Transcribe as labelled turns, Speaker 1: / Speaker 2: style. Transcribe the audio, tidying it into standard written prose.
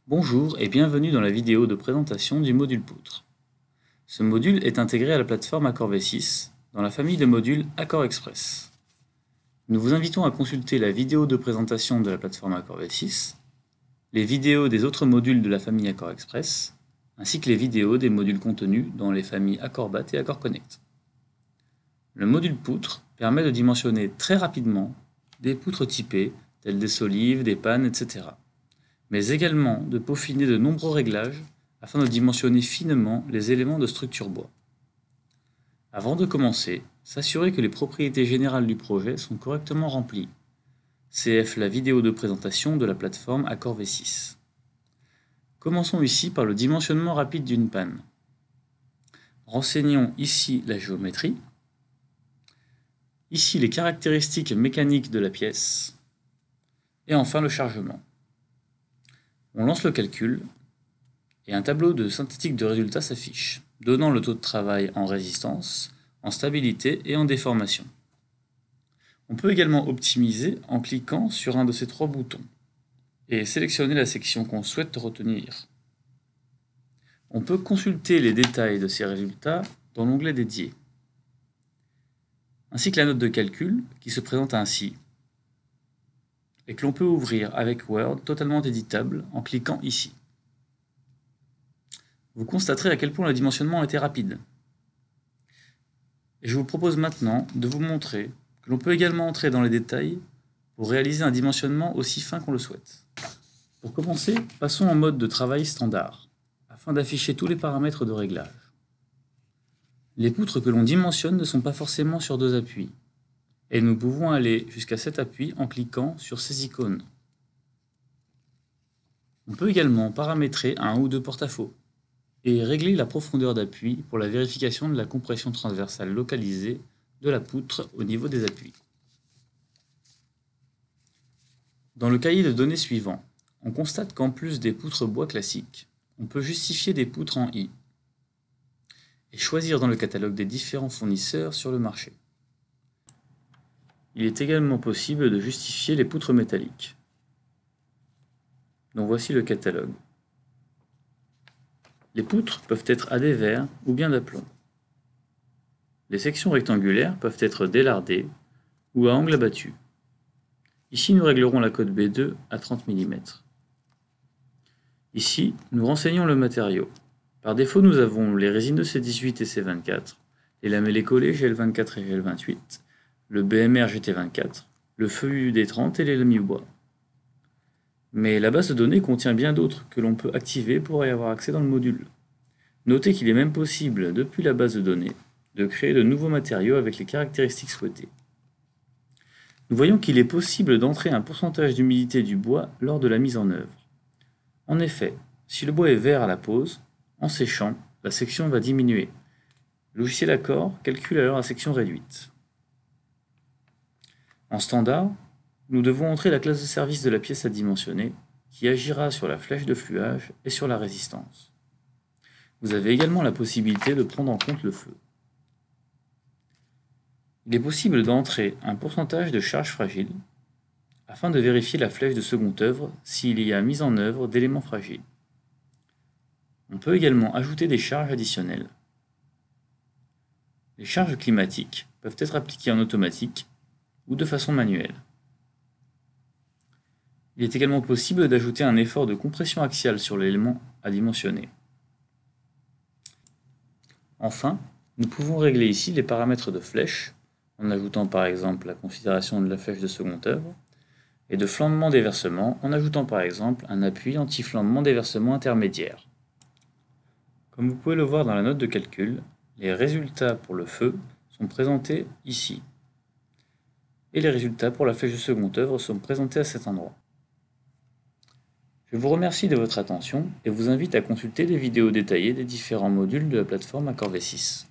Speaker 1: Bonjour et bienvenue dans la vidéo de présentation du module poutre. Ce module est intégré à la plateforme Accord V6 dans la famille de modules Accord Express. Nous vous invitons à consulter la vidéo de présentation de la plateforme Accord V6, les vidéos des autres modules de la famille Accord Express, ainsi que les vidéos des modules contenus dans les familles Accorbat et Accord Connect. Le module poutre permet de dimensionner très rapidement des poutres typées, telles des solives, des pannes, etc. mais également de peaufiner de nombreux réglages afin de dimensionner finement les éléments de structure bois. Avant de commencer, s'assurer que les propriétés générales du projet sont correctement remplies. CF la vidéo de présentation de la plateforme Accord V6. Commençons ici par le dimensionnement rapide d'une panne. Renseignons ici la géométrie, ici les caractéristiques mécaniques de la pièce, et enfin le chargement. On lance le calcul et un tableau de synthétique de résultats s'affiche, donnant le taux de travail en résistance, en stabilité et en déformation. On peut également optimiser en cliquant sur un de ces trois boutons et sélectionner la section qu'on souhaite retenir. On peut consulter les détails de ces résultats dans l'onglet dédié, ainsi que la note de calcul qui se présente ainsi, et que l'on peut ouvrir avec Word totalement éditable en cliquant ici. Vous constaterez à quel point le dimensionnement était rapide. Et je vous propose maintenant de vous montrer que l'on peut également entrer dans les détails pour réaliser un dimensionnement aussi fin qu'on le souhaite. Pour commencer, passons en mode de travail standard, afin d'afficher tous les paramètres de réglage. Les poutres que l'on dimensionne ne sont pas forcément sur deux appuis, et nous pouvons aller jusqu'à 7 appuis en cliquant sur ces icônes. On peut également paramétrer un ou deux porte-à-faux et régler la profondeur d'appui pour la vérification de la compression transversale localisée de la poutre au niveau des appuis. Dans le cahier de données suivant, on constate qu'en plus des poutres bois classiques, on peut justifier des poutres en I et choisir dans le catalogue des différents fournisseurs sur le marché. Il est également possible de justifier les poutres métalliques, dont voici le catalogue. Les poutres peuvent être à dévers ou bien d'aplomb. Les sections rectangulaires peuvent être délardées ou à angle abattu. Ici, nous réglerons la cote B2 à 30 mm. Ici, nous renseignons le matériau. Par défaut, nous avons les résineux C18 et C24, les lamellés collés GL24 et GL28, le BMR GT24, le feuillu D30 et les lamis bois. Mais la base de données contient bien d'autres que l'on peut activer pour y avoir accès dans le module. Notez qu'il est même possible, depuis la base de données, de créer de nouveaux matériaux avec les caractéristiques souhaitées. Nous voyons qu'il est possible d'entrer un pourcentage d'humidité du bois lors de la mise en œuvre. En effet, si le bois est vert à la pose, en séchant, la section va diminuer. Le logiciel Accord calcule alors la section réduite. En standard, nous devons entrer la classe de service de la pièce à dimensionner, qui agira sur la flèche de fluage et sur la résistance. Vous avez également la possibilité de prendre en compte le feu. Il est possible d'entrer un pourcentage de charge fragile, afin de vérifier la flèche de seconde œuvre s'il y a mise en œuvre d'éléments fragiles. On peut également ajouter des charges additionnelles. Les charges climatiques peuvent être appliquées en automatique ou de façon manuelle. Il est également possible d'ajouter un effort de compression axiale sur l'élément à dimensionner. Enfin, nous pouvons régler ici les paramètres de flèche, en ajoutant par exemple la considération de la flèche de seconde œuvre, et de flambement-déversement, en ajoutant par exemple un appui anti-flambement-déversement intermédiaire. Comme vous pouvez le voir dans la note de calcul, les résultats pour le feu sont présentés ici, et les résultats pour la flèche de seconde œuvre sont présentés à cet endroit. Je vous remercie de votre attention et vous invite à consulter les vidéos détaillées des différents modules de la plateforme Accord V6.